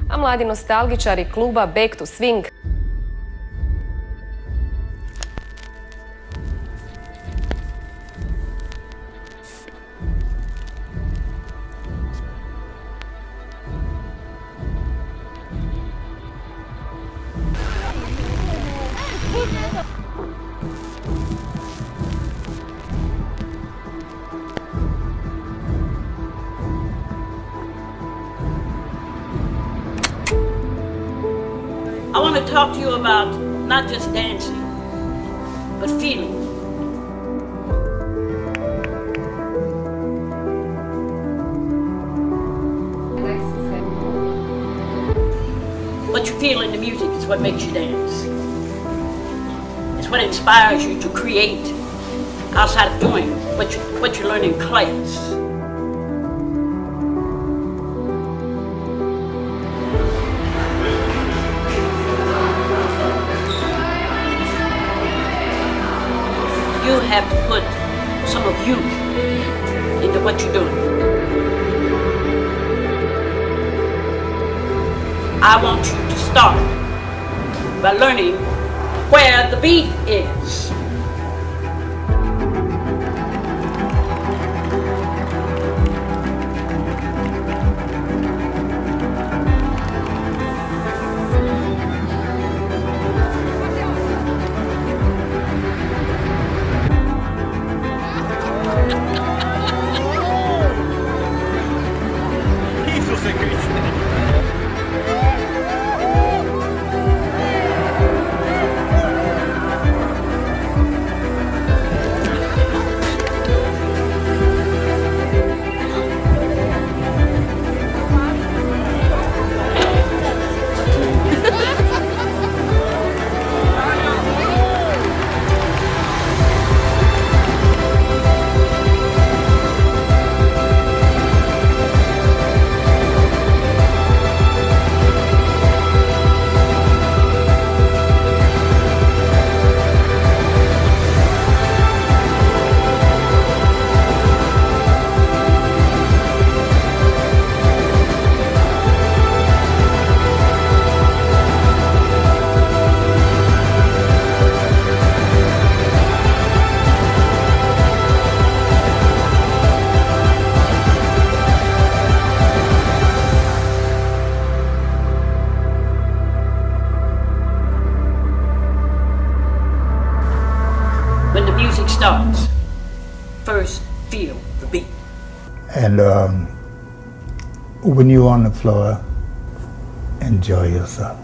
a mladi nostalgičari kluba Back to Swing I want to talk to you about not just dancing, but feeling. What you feel in the music is what makes you dance. It's what inspires you to create outside of doing what you learn in class. You have to put some of you into what you're doing. I want you to start by learning where the beat is. When the music starts, first feel the beat. And when you're on the floor, enjoy yourself.